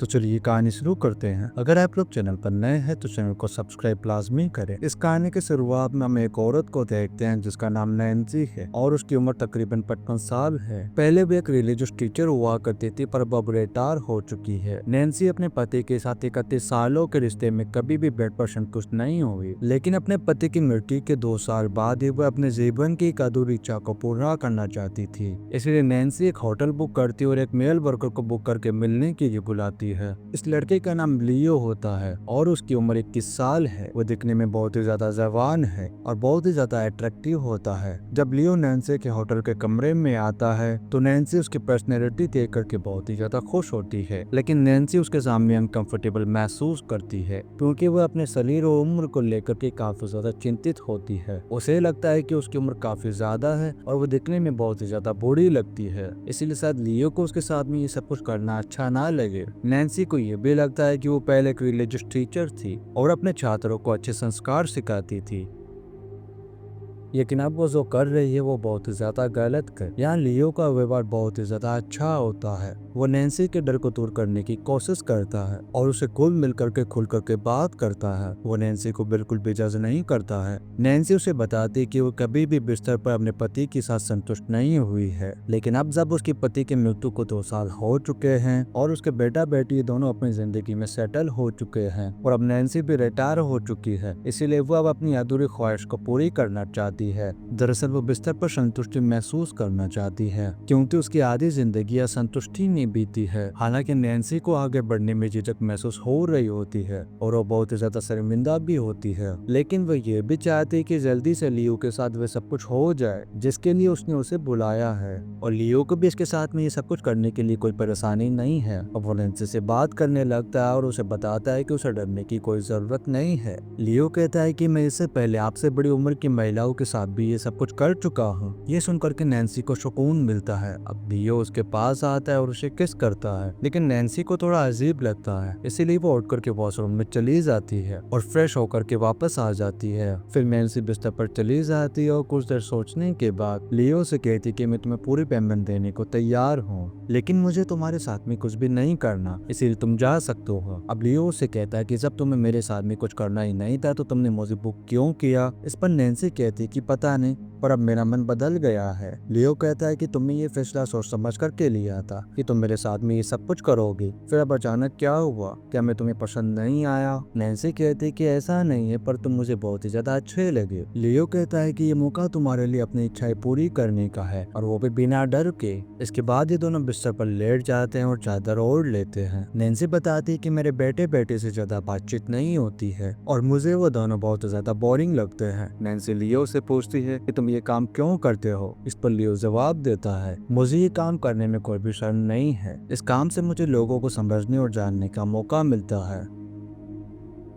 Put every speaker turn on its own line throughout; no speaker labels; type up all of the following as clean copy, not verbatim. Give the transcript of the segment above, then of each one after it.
तो चलिए कहानी शुरू करते हैं। अगर आप लोग चैनल पर नए हैं तो चैनल को सब्सक्राइब लाजमी करें। इस कहानी की शुरुआत में हम एक औरत को देखते हैं जिसका नाम नैन्सी है और उसकी उम्र तकरीबन 55 साल है। पहले भी एक रिलीजियस टीचर हुआ करती थी पर अब रिटायर हो चुकी है। नैन्सी अपने पति के साथ 31 सालों के रिश्ते में कभी भी 100% खुश नहीं हुई, लेकिन अपने पति की मृत्यु के 2 साल बाद ही वह अपने जीवन की एक अधूरी इच्छा को पूरा करना चाहती थी। इसलिए नैन्सी एक होटल बुक करती और एक मेल वर्कर को बुक करके मिलने के लिए बुलाती है। इस लड़के का नाम लियो होता है और उसकी उम्र 21 साल है। वो दिखने में बहुत ही ज्यादा जवान है और बहुत ही ज्यादा अट्रैक्टिव होता है। जब लियो नैन्सी के होटल के कमरे में आता है तो नैन्सी उसकी पर्सनैलिटी देख करके बहुत ही ज्यादा खुश होती है, लेकिन नैन्सी उसके सामने अनकंफर्टेबल महसूस करती है क्योंकि वह अपने शरीर और उम्र को लेकर के काफी ज्यादा चिंतित होती है। उसे लगता है कि उसकी उम्र काफी ज्यादा है और वो दिखने में बहुत ही ज्यादा बुरी लगती है, इसीलिए शायद लियो को उसके साथ में ये सब कुछ करना अच्छा ना लगे। नैन्सी को ये भी लगता है कि वो पहले एक रिलीजियस टीचर थी और अपने छात्रों को अच्छे संस्कार सिखाती थी, लेकिन अब वो जो कर रही है वो बहुत ही ज्यादा गलत कर। यहाँ लियो का व्यवहार बहुत ही ज्यादा अच्छा होता है। वो नैन्सी के डर को दूर करने की कोशिश करता है और उसे खुल मिल करके खुल करके बात करता है। वो नैन्सी को बिल्कुल भी जज नहीं करता है। नैन्सी उसे बताती कि वो कभी भी बिस्तर पर अपने पति के साथ संतुष्ट नहीं हुई है, लेकिन अब जब उसके पति की मृत्यु को 2 साल हो चुके हैं और उसके बेटा बेटी दोनों अपनी जिंदगी में सेटल हो चुके हैं और अब नैन्सी भी रिटायर हो चुकी है, इसीलिए वो अब अपनी अधूरी ख्वाहिश को पूरी करना चाहती है। दरअसल वो बिस्तर पर संतुष्टि महसूस करना चाहती है क्योंकि उसकी आधी जिंदगी असंतुष्टि में बीती है। हालांकि नैन्सी को आगे बढ़ने में झिझक महसूस हो रही होती है और वो बहुत ही ज्यादा शर्मिंदा भी होती है, लेकिन वो ये भी चाहती है कि जल्दी से लियो के साथ वे सब कुछ हो जाए जिसके लिए उसने उसे बुलाया है, और लियो को भी इसके साथ में ये सब कुछ करने के लिए कोई परेशानी नहीं है। अब वो नैन्सी से बात करने लगता है और उसे बताता है कि उसे डरने की कोई जरूरत नहीं है। लियो कहता है कि मैं इससे पहले आपसे बड़ी उम्र की महिलाओं के साथ भी ये सब कुछ कर चुका हूँ। ये सुनकर के नैन्सी को सुकून मिलता है। अब लियो उसके पास आता है और उसे किस करता है, लेकिन नैन्सी को थोड़ा अजीब लगता है, इसीलिए वो उठ करके वॉशरूम में चली जाती है और फ्रेश होकर के वापस आ जाती है। फिर नैन्सी बिस्तर पर चली जाती है और कुछ देर सोचने के बाद लियो से कहती कि मैं तुम्हें पूरी पेमेंट देने को तैयार हूँ, लेकिन मुझे तुम्हारे साथ में कुछ भी नहीं करना, इसीलिए तुम जा सकते हो। अब लियो उसे कहता है कि जब तुम्हें मेरे साथ में कुछ करना ही नहीं था तो तुमने मुझे बुक क्यों किया। इस पर नैन्सी कहती कि पता नहीं, पर अब मेरा मन बदल गया है। लियो कहता है कि तुमने ये फैसला सोच समझ करके लिया था कि तुम मेरे साथ में ये सब कुछ करोगी, फिर अब अचानक क्या हुआ, क्या मैं तुम्हें पसंद नहीं आया। नैन्सी कहती कि ऐसा नहीं है, पर तुम मुझे बहुत ही ज्यादा अच्छे लगे। लियो कहता है कि ये मौका तुम्हारे लिए अपनी इच्छाएं पूरी करने का है, और वो भी बिना डर के। इसके बाद ये दोनों बिस्तर पर लेट जाते हैं और चादर ओढ़ लेते हैं। नैन्सी बताती है कि मेरे बेटे बेटे से ज्यादा बातचीत नहीं होती है और मुझे वो दोनों बहुत ज्यादा बोरिंग लगते हैं। नैन्सी लियो से पूछती है कि तुम ये काम क्यों करते हो। इस पर लियो जवाब देता है, मुझे ये काम करने में कोई भी शर्म नहीं है। इस काम से मुझे लोगों को समझने और जानने का मौका मिलता है,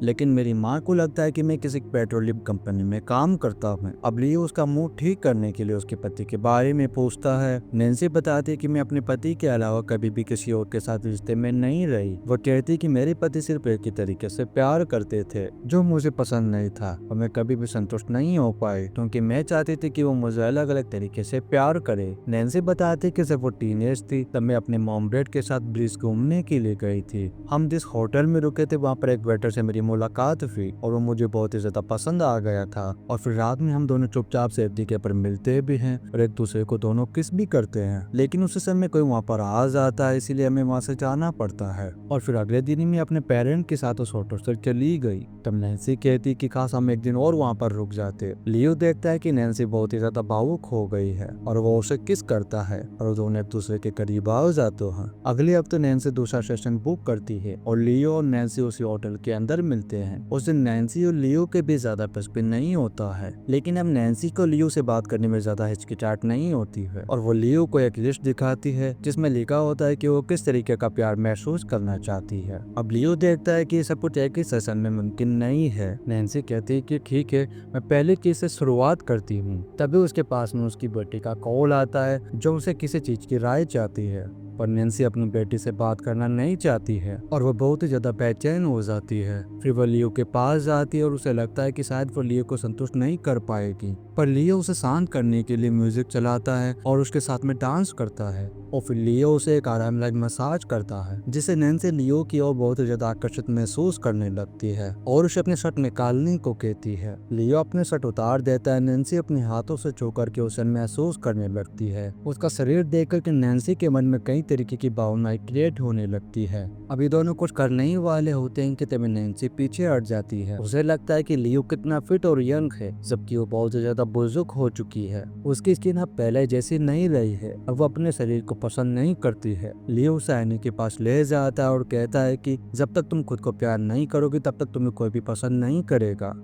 लेकिन मेरी माँ को लगता है कि मैं किसी पेट्रोलियम कंपनी में काम करता हूँ। अब लियो उसका मूड ठीक करने के लिए उसके पति के बारे में पूछता है। नैन्सी बताती है कि मैं अपने पति के अलावा कभी भी किसी और के साथ रिश्ते में नहीं रही। वो कहती कि मेरे पति सिर्फ एक ही तरीके से प्यार करते थे जो मुझे पसंद नहीं था, और मैं कभी भी संतुष्ट नहीं हो पाई क्योंकि मैं चाहती थी कि वो मुझे अलग अलग तरीके से प्यार करे। नैन्सी बताती कि जब वो टीनेज थी तब मैं अपने मॉम डैड के साथ ब्रिज घूमने के लिए गई थी। हम जिस होटल में रुके थे वहाँ पर एक वेटर से मेरी मुलाकात हुई और वो मुझे बहुत ही ज्यादा पसंद आ गया था, और फिर रात में हम दोनों चुपचाप से एक दूसरे पर मिलते भी हैं और एक दूसरे को दोनों किस भी करते हैं, लेकिन उसी समय कोई वहाँ पर आ जाता है, इसीलिए हमें वहाँ से जाना पड़ता है। और फिर अगले दिन ही मैं अपने पेरेंट के साथ उस होटल से चली गई। तब नैन्सी कहती कि काश हम एक दिन और वहाँ पर रुक जाते। लियो देखता है कि नैन्सी बहुत ही ज्यादा भावुक हो गई है और वो उसे किस करता है और दोनों एक दूसरे के करीब आ जाते हैं। अगले हफ्ते नैन्सी दूसरा सेशन बुक करती है और लियो और नैन्सी उसी होटल के अंदर मिलते हैं। उस दिन नैन्सी और लियो के भी ज्यादा पसंद नहीं होता है, लेकिन अब नैन्सी को लियो से बात करने में ज्यादा हिचकिचाहट नहीं होती है और वो लियो को एक लिस्ट दिखाती है जिसमें लिखा होता है कि वो किस तरीके का प्यार महसूस करना चाहती है। अब लियो देखता है कि ये सब कुछ एक ही सेशन में मुमकिन नहीं है। नैन्सी कहती है कि ठीक है, मैं पहले चीज से शुरुआत करती हूँ। तभी उसके पास में उसकी बेटी का कॉल आता है जो उसे किसी चीज की राय चाहती है। पर नैन्सी अपनी बेटी से बात करना नहीं चाहती है और वो बहुत ही ज्यादा बेचैन हो जाती है। फिर वो लियो के पास जाती है और उसे लगता है कि शायद वो लियो को संतुष्ट नहीं कर पाएगी, पर लियो उसे शांत करने के लिए म्यूजिक चलाता है और उसके साथ में डांस करता है और फिर लियो उसे एक आरामदायक मसाज करता है, जिसे नैन्सी लियो की ओर बहुत ही ज्यादा आकर्षित महसूस करने लगती है और उसे अपने शर्ट निकालने को कहती है। लियो अपने शर्ट उतार देता है। नैन्सी अपने हाथों से छू करके उसे महसूस करने लगती है। उसका शरीर देख करके नैन्सी के मन में कई तरीके की भावनाएं क्रिएट होने लगती है। अभी दोनों कुछ करने ही वाले होते हैं कि तभी नैन्सी पीछे हट जाती है। उसे लगता है कि लियो कितना फिट और यंग है, जबकि वो बहुत ज्यादा बुजुर्ग हो चुकी है। उसकी स्किन अब पहले जैसी नहीं रही है। अब वो अपने शरीर को पसंद नहीं करती है। लियो उसे आईने के पास ले जाता है और कहता है कि जब तक तुम खुद को प्यार नहीं करोगे तब तक तुम्हें कोई भी पसंद नहीं करेगा।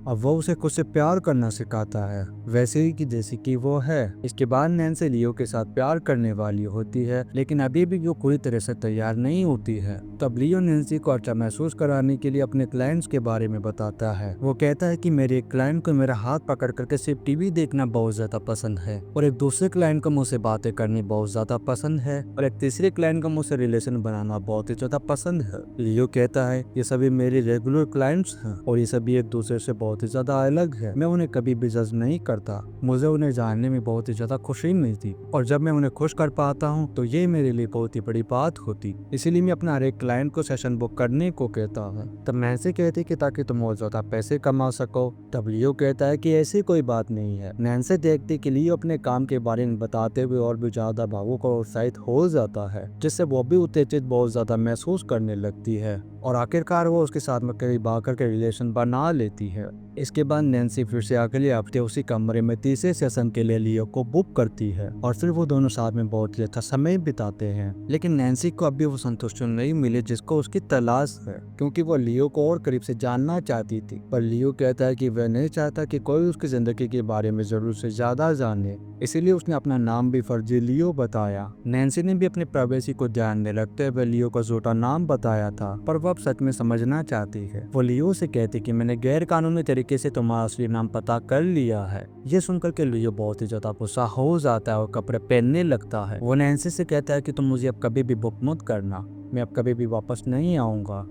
अब वो उसे खुद से प्यार करना सिखाता है, वैसे ही कि जैसे कि वो है। इसके बाद नैन्सी लियो के साथ प्यार करने वाली होती है, लेकिन अभी भी वो पूरी तरह से तैयार नहीं होती है। तब लियो नैन्सी को अच्छा महसूस कराने के लिए अपने क्लाइंट्स के बारे में बताता है। वो कहता है कि मेरे एक क्लाइंट को मेरा हाथ पकड़ करके सिर्फ टीवी देखना बहुत ज्यादा पसंद है, और एक दूसरे क्लाइंट को मुझसे बातें करनी बहुत ज्यादा पसंद है, और एक तीसरे क्लाइंट को मुझसे रिलेशन बनाना बहुत ही ज्यादा पसंद है। लियो कहता है ये सभी मेरे रेगुलर क्लाइंट्स हैं और ये सभी एक दूसरे से बहुत ही ज्यादा अलग है। मैं उन्हें कभी भी जज नहीं करता। मुझे उन्हें जानने में बहुत ही ज्यादा खुशी मिलती और जब मैं उन्हें खुश कर पाता हूँ तो ये मेरे लिए बहुत ही बड़ी बात होती। इसीलिए मैं अपना हर एक क्लाइंट को सेशन बुक करने को कहता हूँ। तब नैन्सी कहती कि ताकि तुम और ज्यादा पैसे कमा सको। तब लियो कहता है कि ऐसी कोई बात नहीं है। नैन्सी देखती कि लियो अपने काम के बारे में बताते हुए और भी ज्यादा भावुक और उत्साहित हो जाता है, जिससे वो भी उत्तेजित बहुत ज्यादा महसूस करने लगती है और आखिरकार वो उसके साथ में करीब आकर के रिलेशन बना लेती है। इसके बाद नैन्सी फिर से अगले हफ्ते उसी कमरे में तीसरे सेशन के लिए लियो को बुक करती है और फिर वो दोनों साथ में बहुत ही अच्छा समय बिताते हैं। लेकिन नैन्सी को अभी वो संतुष्टि नहीं मिली जिसको उसकी तलाश है, क्योंकि वो लियो को और करीब से जानना चाहती थी। पर लियो कहता है कि वह नहीं चाहता कि कोई उसकी जिंदगी के बारे में जरूरत से ज्यादा जाने, इसीलिए उसने अपना नाम भी फर्जी लियो बताया। नैन्सी ने भी अपनी प्राइवेसी को ध्यान में रखते हुए लियो का झूठा नाम बताया था, पर वो अब सच में समझना चाहती है। वो लियो से कहती कि मैंने गैर कानूनी तरीके से तुम्हारा असली नाम पता कर लिया है। ये सुनकर के लियो बहुत ही ज्यादा गुस्सा हो जाता है और कपड़े पहनने लगता है। वो नैन्सी से कहता है कि तुम मुझे अब कभी भी बुक मत करना, मैं अब कभी भी वापस नहीं आऊंगा।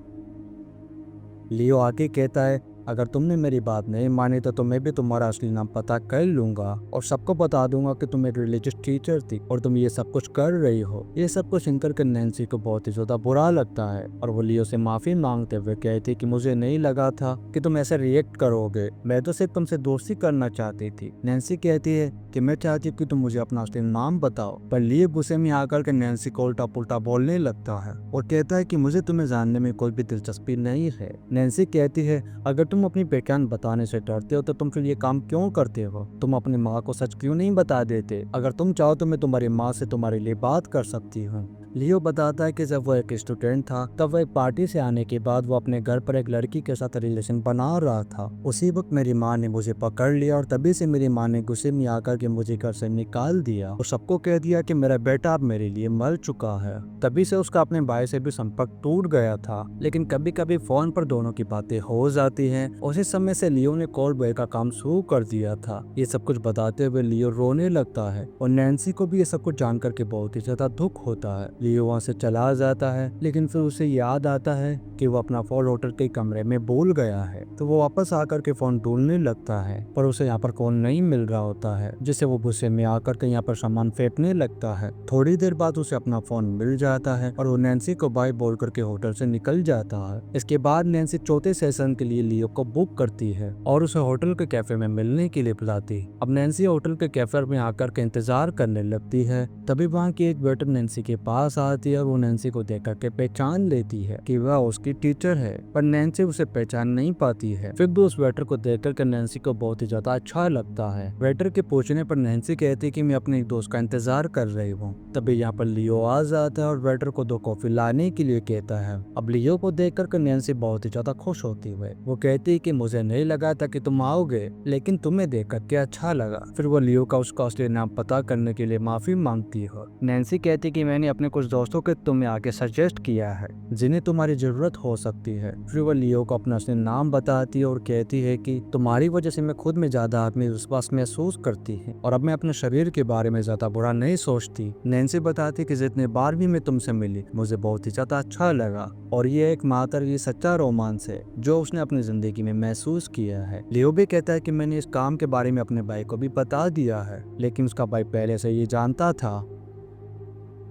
लियो आके कहता है अगर तुमने मेरी बात नहीं मानी तो मैं भी तुम्हारा असली नाम पता कर लूंगा और सबको बता दूंगा कि तुम एक रिलीजियस टीचर थी और तुम ये सब कुछ कर रही हो। ये सब कुछ सुनकर के नैन्सी को बहुत ही ज्यादा बुरा लगता है और वो लियो से माफी मांगते हुए कहती कि मुझे नहीं लगा था कि तुम ऐसे रिएक्ट करोगे, मैं तो सिर्फ तुमसे दोस्ती करना चाहती थी। नैन्सी कहती है कि मैं चाहती हूँ कि तुम मुझे अपना असली नाम बताओ, पर लियो गुस्से में आकर के नैन्सी को उल्टा पुल्टा बोलने लगता है और कहता है कि मुझे तुम्हें जानने में कोई भी दिलचस्पी नहीं है। नैन्सी कहती है अगर तुम अपनी पहचान बताने से डरते हो तो तुम फिर ये काम क्यों करते हो? तुम अपनी माँ को सच क्यों नहीं बता देते? अगर तुम चाहो तो मैं तुम्हारी माँ से तुम्हारे लिए बात कर सकती हूँ। लियो बताता है कि जब वो एक स्टूडेंट था तब वो एक पार्टी से आने के बाद वो अपने घर पर एक लड़की के साथ रिलेशन बना रहा था। उसी वक्त मेरी माँ ने मुझे पकड़ लिया और तभी से मेरी माँ ने गुस्से में आकर के मुझे घर से निकाल दिया और सबको कह दिया कि मेरा बेटा अब मेरे लिए मर चुका है। तभी से उसका अपने भाई से भी संपर्क टूट गया था, लेकिन कभी कभी फोन पर दोनों की बातें हो जाती हैं। उसी समय से लियो ने कॉल बॉय का काम शुरू कर दिया था। ये सब कुछ बताते हुए लियो रोने लगता है और नैन्सी को भी ये सब कुछ जानकर के बहुत ही ज्यादा दुख होता है। लियो वहाँ से चला जाता है, लेकिन फिर उसे याद आता है कि वो अपना फोन होटल के कमरे में भूल गया है, तो वो वापस आकर के फोन ढूंढने लगता है, पर उसे यहाँ पर फोन नहीं मिल रहा होता है, जिससे वो गुस्से में आकर के यहाँ पर सामान फेंकने लगता है। थोड़ी देर बाद उसे अपना फोन मिल जाता है और वो नैन्सी को बाय बोल करके होटल से निकल जाता है। इसके बाद नैन्सी चौथे सेशन के लिए लियो को बुक करती है और उसे होटल के कैफे में मिलने के लिए बुलाती। अब नैन्सी होटल के कैफे में आकर के इंतजार करने लगती है। तभी वहाँ की एक वेटर नैन्सी के पास आती है और वो नैन्सी को देख करके पहचान लेती है कि वह उसकी टीचर है, पर नैन्सी उसे पहचान नहीं पाती है। फिर भी उस वेटर को देख करके नैन्सी को बहुत ही ज्यादा अच्छा लगता है। वेटर के पूछने पर नैन्सी कहती है कि मैं अपने एक दोस्त का इंतजार कर रही हूँ। तभी यहाँ पर लियो आ जाता है और वेटर को 2 कॉफी लाने के लिए कहता है। अब लियो को देख करके नैन्सी बहुत ही ज्यादा खुश होती है। वो कहती है कि मुझे नहीं लगा था कि तुम आओगे, लेकिन तुम्हें देख करके अच्छा लगा। फिर वो लियो का उसका असली नाम पता करने के लिए माफी मांगती है। नैन्सी कहती कि मैंने अपने कुछ कुछ दोस्तों के तुम्हें आगे सजेस्ट किया है जिन्हें तुम्हारी जरूरत हो सकती है। फिर वो लियो को अपना असली नाम बताती है और कहती है कि तुम्हारी वजह से मैं खुद में ज्यादा आत्मविश्वास महसूस करती है और अब मैं अपने शरीर के बारे में ज्यादा बुरा नहीं सोचती। नैन्सी बताती कि जितने बार भी मैं तुमसे मिली मुझे बहुत ही ज्यादा अच्छा लगा और ये एकमात्र ये सच्चा रोमांस है जो उसने अपनी जिंदगी में महसूस किया है। लियो भी कहता है कि मैंने इस काम के बारे में अपने भाई को भी बता दिया है, लेकिन उसका भाई पहले से ये जानता था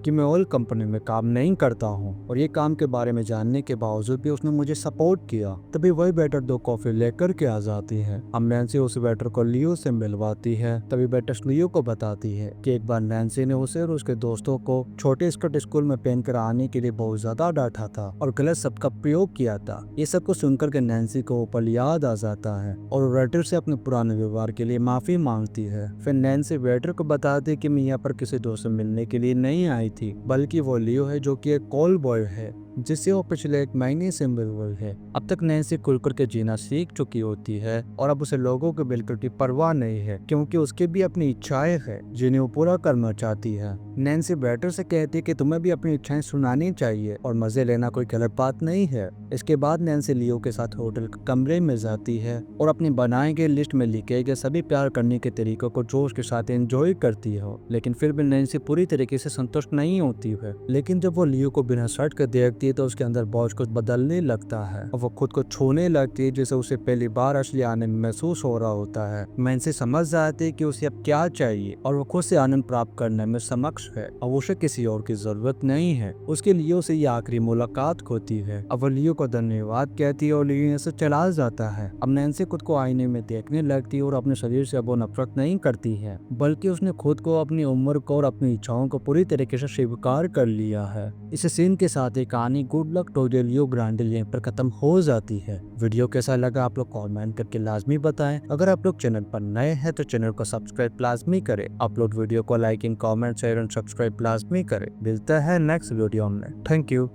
कि मैं ऑयल कंपनी में काम नहीं करता हूँ और ये काम के बारे में जानने के बावजूद भी उसने मुझे सपोर्ट किया। तभी वही वेटर 2 कॉफी लेकर के आ जाती है। अब नैन्सी उस वेटर को लियो से मिलवाती है। तभी वेटर लियो को बताती है कि एक बार नैन्सी ने उसे और उसके दोस्तों को छोटे स्कर्ट स्कूल में पहनकर आने के लिए बहुत ज्यादा डांटा था और गलत शब्द का प्रयोग किया था। ये सब कुछ सुनकर के नैन्सी को ऊपर याद आ जाता है और वेटर से अपने पुराने व्यवहार के लिए माफी मांगती है। फिर नैन्सी वेटर को बताती कि मैं यहाँ पर किसी दोस्त से मिलने के लिए नहीं आई थी, बल्कि वो लियो है जो कि एक कॉल बॉय है जिससे वो पिछले 1 महीने से मिल हुई है। अब तक नैन्सी खुलकर के जीना सीख चुकी होती है और अब उसे लोगों के बिल्कुल की परवाह नहीं है, क्योंकि उसकी भी अपनी इच्छाएं हैं जिन्हें वो पूरा करना चाहती है। नैन्सी बेटर से कहती है कि तुम्हें भी अपनी इच्छाएं सुनानी चाहिए और मजे लेना कोई गलत बात नहीं है। इसके बाद नैन्सी लियो के साथ होटल के कमरे में जाती है और अपनी बनाए गए लिस्ट में लिखे गए सभी प्यार करने के तरीकों को जोश के साथ एंजॉय करती है। लेकिन फिर भी नैन्सी पूरी तरीके से संतुष्ट नहीं होती है। लेकिन जब वो लियो को बिना शर्ट के देखती है तो उसके अंदर बहुत कुछ बदलने लगता है और वो खुद को छूने लगती है, जैसे उसे पहली बार असली आनंद महसूस हो रहा होता है। नैन्सी समझ जाती है कि उसे अब क्या चाहिए और वो खुद से आनंद प्राप्त करने में समक्ष है और उसे किसी और की जरूरत नहीं है। उसके लियो से ये आखिरी मुलाकात होती है। अब वो लियो को धन्यवाद कहती है और लियो यहाँ से चला जाता है। अब नैन्सी खुद को आईने में देखने लगती है और अपने शरीर से अब वो नफरत नहीं करती है, बल्कि उसने खुद को, अपनी उम्र को और अपनी इच्छाओं को पूरी तरीके से स्वीकार कर लिया है। इस सीन के साथ ही कहानी good luck to the Leo Grande यहीं पर खत्म हो जाती है। वीडियो कैसा लगा आप लोग कमेंट करके लाजमी बताएं। अगर आप लोग चैनल पर नए हैं तो चैनल को सब्सक्राइब लाजमी करें। अपलोड वीडियो को liking, comment, share and subscribe लाजमी करें। मिलता है नेक्स्ट वीडियो में। Thank you.